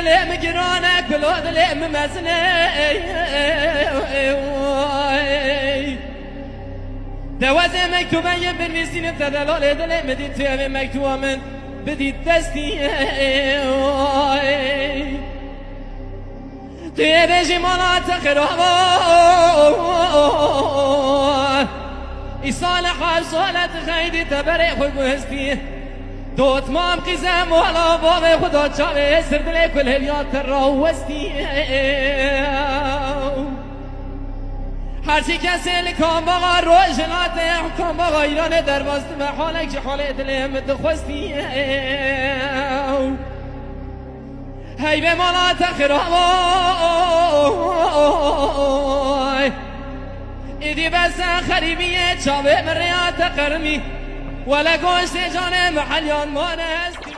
دلم گرانه کلو دلم مزنه دوازه مکتوبه یه بنویسین تدلال دلم دید توی مکتوبه من بدید دستی توی رژیمانات خرابا ای سال خواب سالت خیلی تبره خوی گوهستی دوت مام قیزم والا باب خدا چاوه سردل کل هلیات راوستی هرچی کسی لکام باقا روشنات حکام باقا ایران در باست به حالک چه حال دلم دخوستی هی به مالات خرابای ایدی بس خریبیه چاوه مریات قرمی ولا گوشت جان محلیان مانست